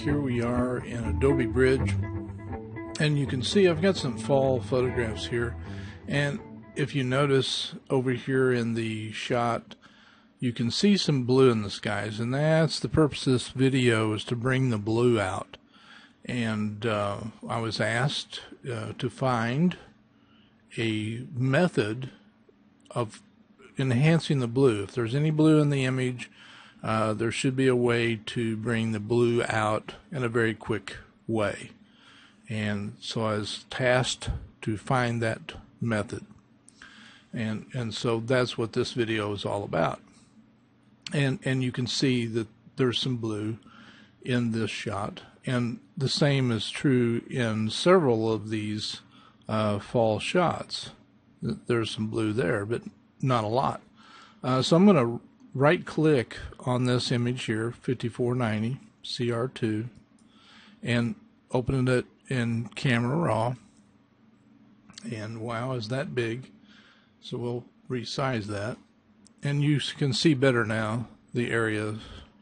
here we are in Adobe Bridge, and you can see I've got some fall photographs here, and if you notice over here in the shot you can see some blue in the skies, and that's the purpose of this video, is to bring the blue out. And I was asked to find a method of enhancing the blue. If there's any blue in the image, there should be a way to bring the blue out in a very quick way. And so I was tasked to find that method. And so that's what this video is all about. And you can see that there's some blue in this shot. And the same is true in several of these fall shots. There's some blue there, but not a lot. So I'm going to right click on this image here, 5490 CR2, and open it in Camera Raw. And wow, is that big? So we'll resize that. And you can see better now the area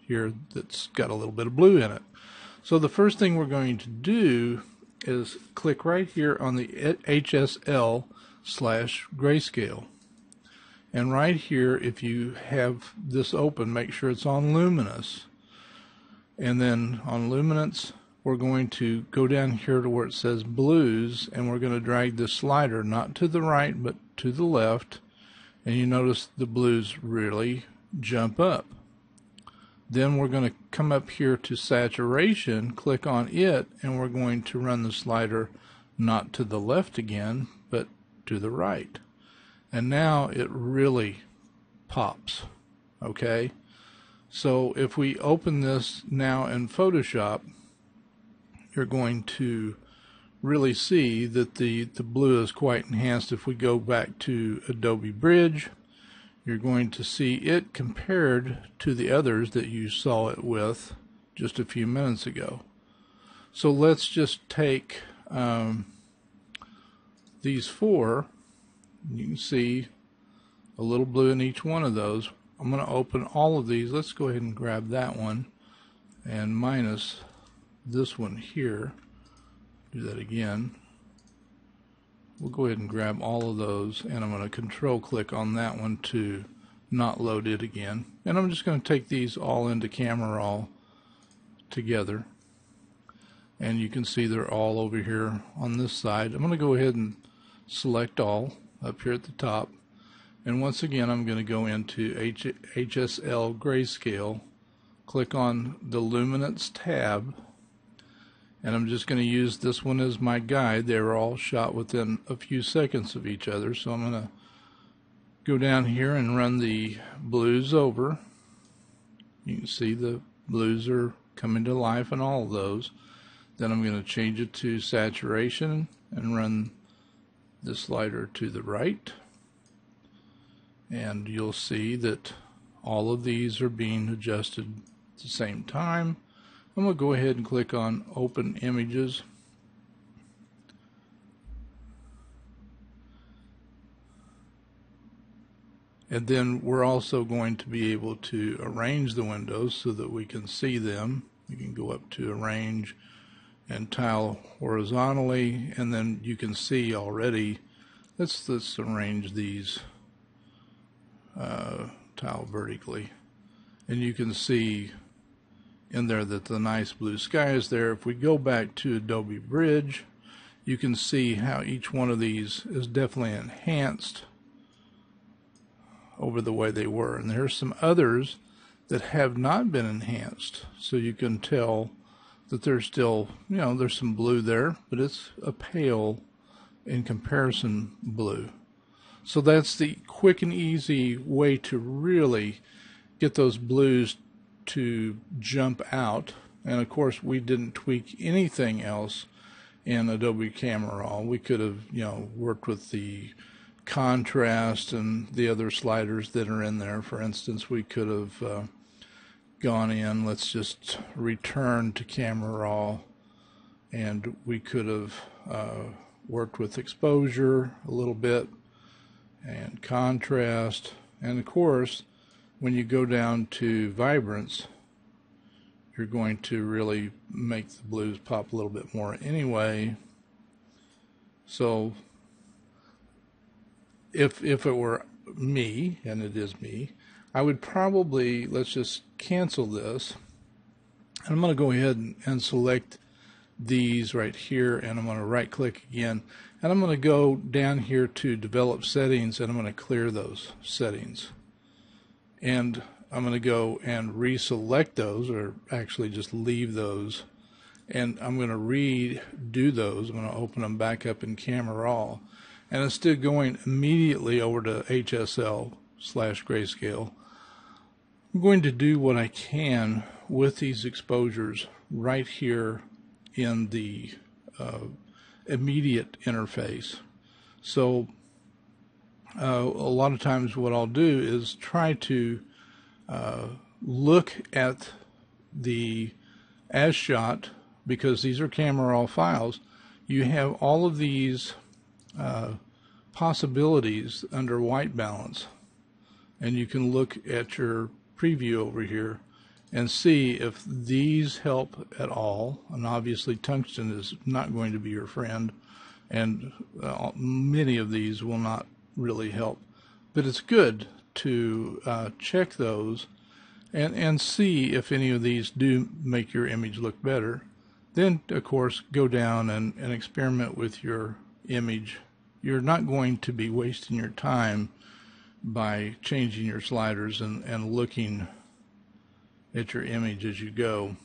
here that's got a little bit of blue in it. So the first thing we're going to do is click right here on the HSL/grayscale. And right here, if you have this open, make sure it's on luminous. And then on luminance, we're going to go down here to where it says blues, and we're going to drag the slider not to the right but to the left. And you notice the blues really jump up. Then we're going to come up here to saturation, click on it, and we're going to run the slider not to the left again, but to the right. And now it really pops. Okay? So if we open this now in Photoshop, you're going to really see that the blue is quite enhanced. If we go back to Adobe Bridge, you're going to see it compared to the others that you saw it with just a few minutes ago. So let's just take these four. You can see a little blue in each one of those. I'm going to open all of these. Let's go ahead and grab that one and minus this one here. Do that again. We'll go ahead and grab all of those, and I'm going to control click on that one to not load it again. And I'm just going to take these all into Camera Raw together. And you can see they're all over here on this side. I'm going to go ahead and select all up here at the top. And once again, I'm going to go into HSL grayscale, click on the luminance tab, and I'm just going to use this one as my guide. They were all shot within a few seconds of each other. So I'm going to go down here and run the blues over. You can see the blues are coming to life in all of those. Then I'm going to change it to saturation and run the slider to the right. And you'll see that all of these are being adjusted at the same time. I'm going to go ahead and click on Open Images. And then we're also going to be able to arrange the windows so that we can see them. You can go up to Arrange and Tile horizontally, and then you can see already. Let's arrange these tile vertically. And you can see in there that the nice blue sky is there. If we go back to Adobe Bridge, you can see how each one of these is definitely enhanced over the way they were. And there's some others that have not been enhanced, so you can tell that there's still, there's some blue there, but it's a pale in comparison blue. So that's the quick and easy way to really get those blues to jump out. And of course, we didn't tweak anything else in Adobe Camera Raw. We could have, worked with the contrast and the other sliders that are in there. For instance, we could have gone in, let's just return to Camera Raw, and we could have worked with exposure a little bit and contrast. And of course, when you go down to vibrance, you're going to really make the blues pop a little bit more anyway. So if it were me, and it is me, I would probably, let's just cancel this. And I'm going to go ahead and select these right here, and I'm going to right click again, and I'm going to go down here to develop settings, and I'm going to clear those settings, and I'm going to go and reselect those, or actually just leave those, and I'm going to redo those. I'm going to open them back up in Camera Raw, and instead of going immediately over to HSL/grayscale, I'm going to do what I can with these exposures right here in the immediate interface. So a lot of times what I'll do is try to look at the as shot, because these are Camera Raw files. You have all of these possibilities under white balance, and you can look at your preview over here and see if these help at all. And obviously tungsten is not going to be your friend, and many of these will not really help, but it's good to check those and see if any of these do make your image look better. Then of course go down and experiment with your image. You're not going to be wasting your time by changing your sliders and looking at your image as you go.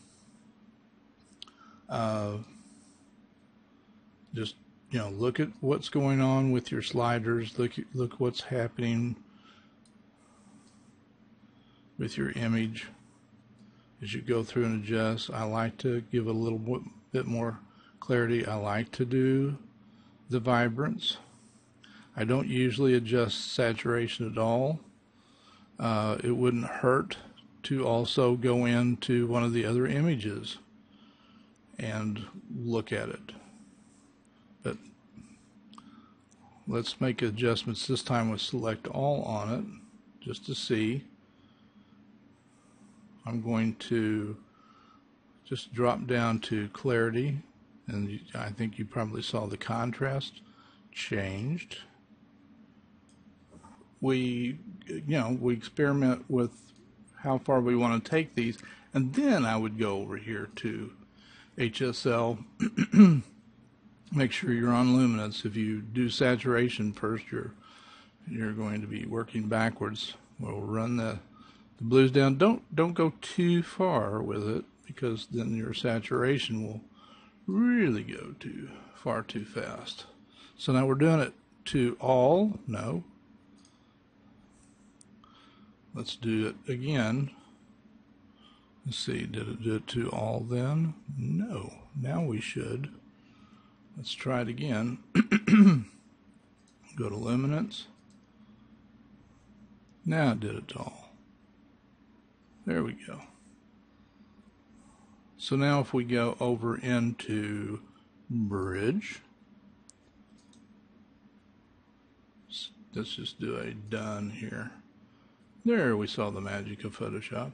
Just, you know, look at what's going on with your sliders. Look what's happening with your image as you go through and adjust. I like to give a little bit more clarity. I like to do the vibrance. I don't usually adjust saturation at all. It wouldn't hurt to also go into one of the other images and look at it. But let's make adjustments. This time with select all on it just to see. I'm going to just drop down to clarity, and I think you probably saw the contrast changed. We experiment with how far we want to take these, and then I would go over here to HSL. Make sure you're on luminance. If you do saturation first, you're going to be working backwards. We'll run the blues down. Don't go too far with it, because then your saturation will really go far too fast. So now we're doing it to all. No. Let's do it again. Let's see, did it do it to all then? No. Now we should. Let's try it again. Go to luminance. Now it did it to all. There we go. So now if we go over into bridge, let's just do a done here. There, we saw the magic of Photoshop.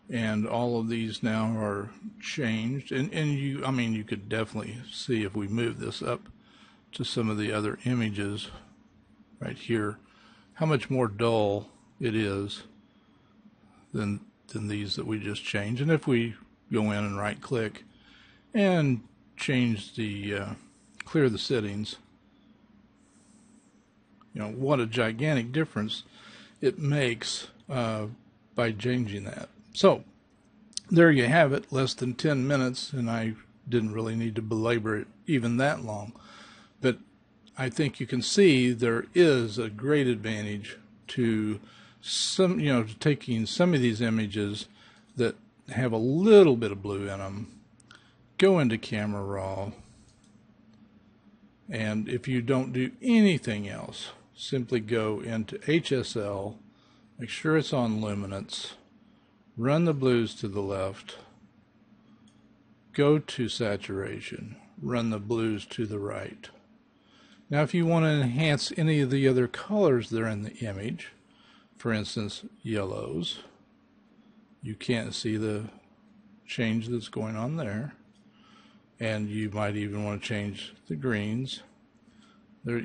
And all of these now are changed. And you could definitely see if we move this up to some of the other images right here, how much more dull it is than these that we just changed. And if we go in and right click and change the clear the settings, you know what a gigantic difference it makes by changing that. So there you have it, less than 10 minutes, and I didn't really need to belabor it even that long. But I think you can see there is a great advantage to taking some of these images that have a little bit of blue in them, go into Camera Raw, and if you don't do anything else, simply go into HSL, make sure it's on luminance, run the blues to the left, go to saturation, run the blues to the right. Now if you want to enhance any of the other colors that are in the image, for instance yellows, you can't see the change that's going on there. And you might even want to change the greens. There,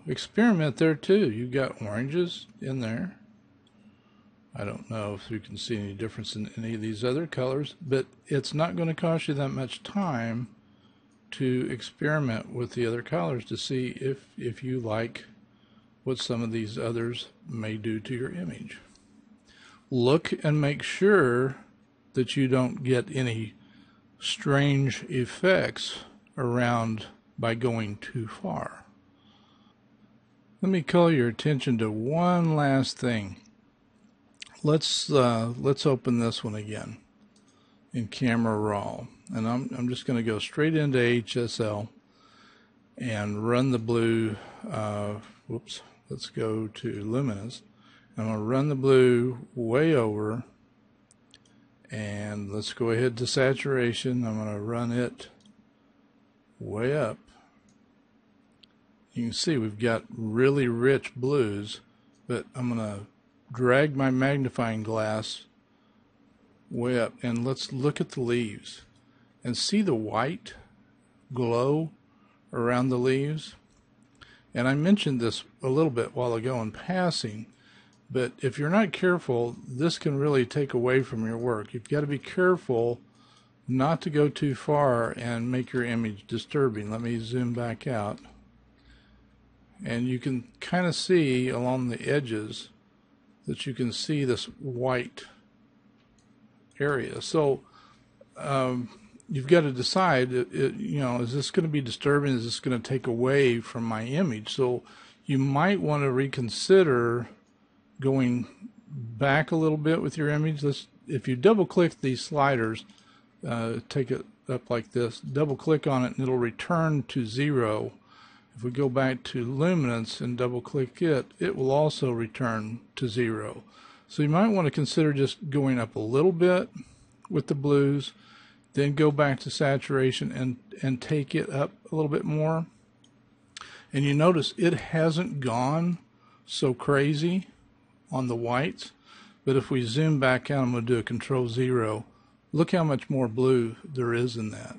experiment there too. You've got oranges in there. I don't know if you can see any difference in any of these other colors, but it's not going to cost you that much time to experiment with the other colors to see if you like what some of these others may do to your image. Look and make sure that you don't get any strange effects around by going too far. Let me call your attention to one last thing. Let's open this one again in Camera Raw, and I'm just going to go straight into HSL and run the blue. Let's go to Luminance. I'm going to run the blue way over, and let's go ahead to saturation. I'm going to run it way up. You can see we've got really rich blues, but I'm going to drag my magnifying glass way up, and let's look at the leaves and see the white glow around the leaves. And I mentioned this a little bit while ago in passing, but if you're not careful, this can really take away from your work. You've got to be careful not to go too far and make your image disturbing. Let me zoom back out, and you can kind of see along the edges that you can see this white area. So you've got to decide, is this going to be disturbing? Is this going to take away from my image? So you might want to reconsider going back a little bit with your image. If you double click these sliders, take it up like this, double click on it and it'll return to 0. If we go back to Luminance and double click it, it will also return to 0. So you might want to consider just going up a little bit with the blues, then go back to saturation and take it up a little bit more. And you notice it hasn't gone so crazy on the whites, but if we zoom back out, I'm going to do a Control 0. Look how much more blue there is in that.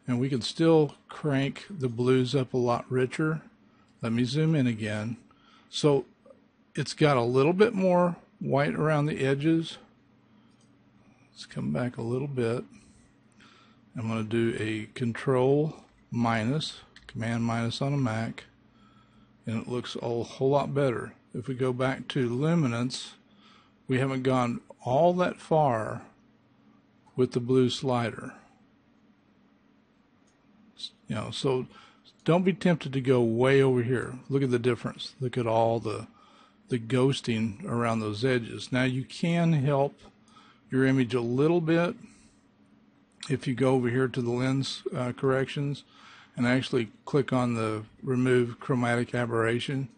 And we can still crank the blues up a lot richer. Let me zoom in again. So it's got a little bit more white around the edges. Let's come back a little bit. I'm going to do a Control minus, Command minus on a Mac, and it looks a whole lot better. If we go back to Luminance, we haven't gone all that far with the blue slider. So don't be tempted to go way over here. Look at the difference. Look at all the ghosting around those edges. Now you can help your image a little bit if you go over here to the lens corrections and actually click on the remove chromatic aberration.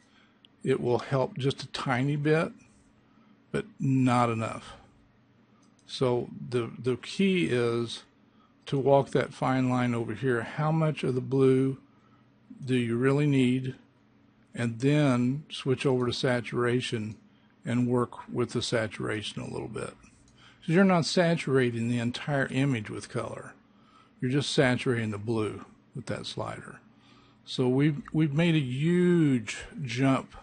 It will help just a tiny bit, but not enough. So the key is to walk that fine line over here. How much of the blue do you really need? And then switch over to saturation and work with the saturation a little bit. Because you're not saturating the entire image with color. You're just saturating the blue with that slider. So we've made a huge jump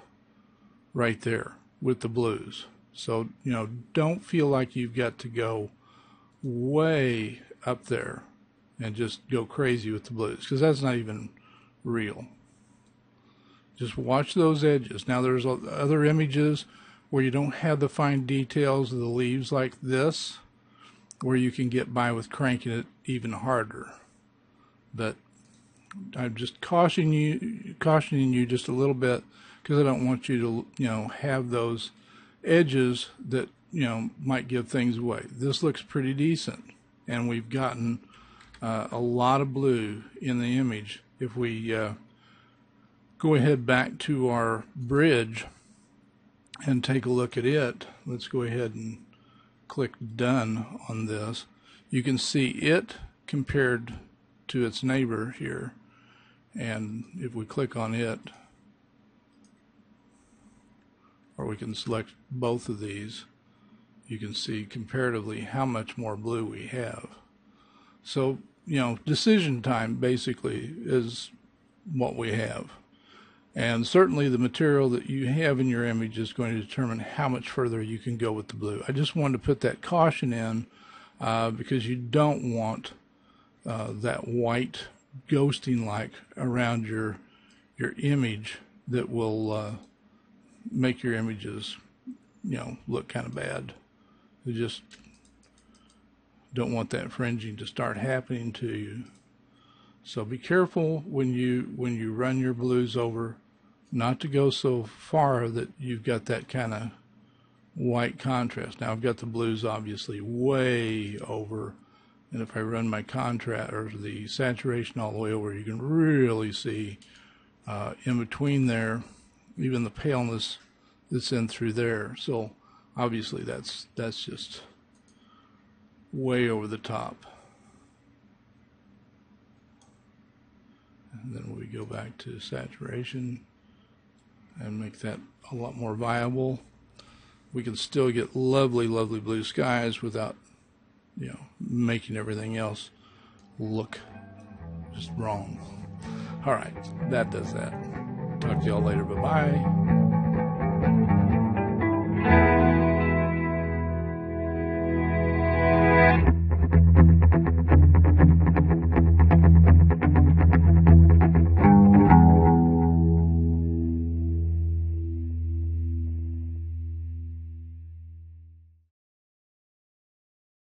right there with the blues. So, don't feel like you've got to go way up there and just go crazy with the blues, because that's not even real. Just watch those edges. Now there's other images where you don't have the fine details of the leaves like this, where you can get by with cranking it even harder. But I'm just cautioning you just a little bit, because I don't want you to have those edges that might give things away. This looks pretty decent, and we've gotten a lot of blue in the image. If we go ahead back to our bridge and take a look at it, let's go ahead and click done on this. You can see it compared to its neighbor here, and if we click on it, or we can select both of these, you can see comparatively how much more blue we have. So, you know, decision time basically is what we have. And certainly the material that you have in your image is going to determine how much further you can go with the blue. I just wanted to put that caution in because you don't want that white ghosting like around your image that will make your images, you know, look kind of bad. You just don't want that fringing to start happening to you. So be careful when you run your blues over, not to go so far that you've got that kind of white contrast. Now I've got the blues obviously way over, and if I run my contrast or the saturation all the way over, you can really see in between there, even the paleness that's in through there. So obviously that's just way over the top. And then we go back to saturation and make that a lot more viable. We can still get lovely, lovely blue skies without, you know, making everything else look just wrong. All right, that does that. Talk to y'all later. Bye-bye.